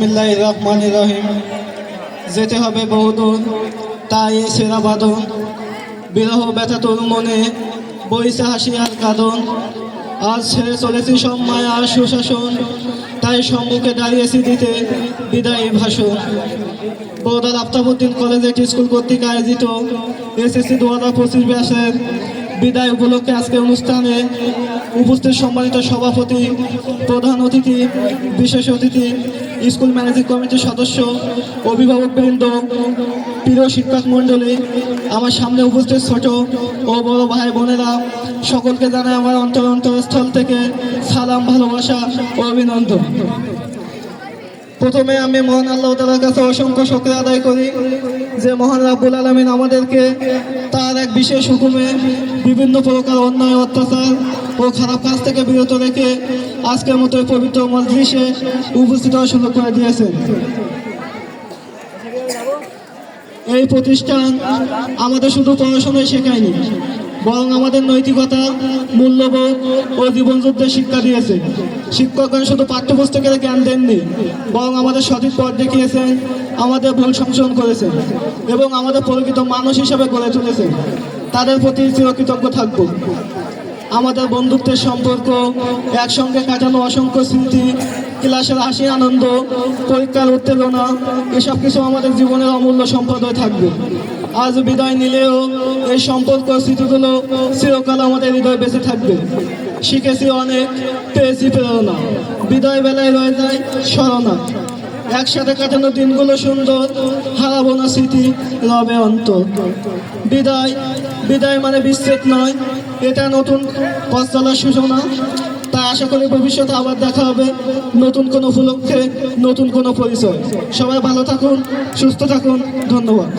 বিসমিল্লাহির রহমানির রহিম। যেতে হবে বহুদূর, তাই সেরা বাদন, বিরহ ব্যথা তোর মনে বইছে হাসি আর কাঁদন। আজ ছেড়ে চলেছি সব মায়া আর সুশাসন, তাই সম্মুখে দাঁড়িয়েছি দিতে বিদায়ী ভাষণ। বৌদার আফতাবউদ্দিন কলেজ স্কুল কর্তৃক আয়োজিত এসএসসি 2025 ব্যাচের বিদায় উপলক্ষে আজকে অনুষ্ঠানে উপস্থিত সম্মানিত সভাপতি, প্রধান অতিথি, বিশেষ অতিথি, স্কুল ম্যানেজিং কমিটির সদস্য, অভিভাবকবৃন্দ, প্রিয় শিক্ষক মণ্ডলী, আমার সামনে উপস্থিত ছোট ও বড় ভাই বোনেরা, সকলকে জানাই আমার অন্তরস্থল থেকে সালাম, ভালোবাসা ও অভিনন্দন। প্রথমে আমি মহান আল্লাহ তাআলার কাছে অসংখ্য শুকরিয়া আদায় করি যে মহান রাব্বুল আলামিন আমাদেরকে তার এক বিশেষ হুকুমে বিভিন্ন প্রকার অন্যায়, অত্যাচার ও খারাপ কাজ থেকে বিরত রেখে আজকের মতো এই পবিত্র মজলিসে উপস্থিত হওয়ার সুযোগ করে দিয়েছেন। এই প্রতিষ্ঠান আমাদের শুধু পড়াশোনায় শেখায়নি, বরং আমাদের নৈতিকতা, মূল্যবোধ ও জীবনযুদ্ধের শিক্ষা দিয়েছে। শিক্ষকগণ শুধু পাঠ্যপুস্তকের জ্ঞান দেননি, বরং আমাদের সঠিক পথ দেখিয়েছেন, আমাদের ভুল সংশোধন করেছেন এবং আমাদের প্রকৃত মানুষ হিসেবে গড়ে তুলেছেন। তাদের প্রতি চিরকৃতজ্ঞ থাকব। আমাদের বন্ধুত্বের সম্পর্ক, একসঙ্গে কাটানো অসংখ্য স্মৃতি, ক্লাসের হাসি, আনন্দ, পরীক্ষার উত্তেজনা, এসব কিছু আমাদের জীবনের অমূল্য সম্পদ হয়ে থাকবে। আজ বিদায় নিলেও এই সম্পর্ক, স্মৃতিগুলো চিরকাল আমাদের হৃদয়ে বেঁচে থাকবে। শিখেছি অনেক, পেয়েছি প্রেরণা, বিদায় বেলায় রয়ে যায় স্মরণা। একসাথে কাটানো দিনগুলো সুন্দর, হারাবো না স্মৃতি, রবে অন্তর। বিদায় বিদায় মানে বিচ্ছেদ নয়, এটা নতুন পথ চলার সূচনা। তাই আশা করি ভবিষ্যতে আবার দেখা হবে নতুন কোনো উপলক্ষে, নতুন কোনো পরিচয়। সবাই ভালো থাকুন, সুস্থ থাকুন, ধন্যবাদ।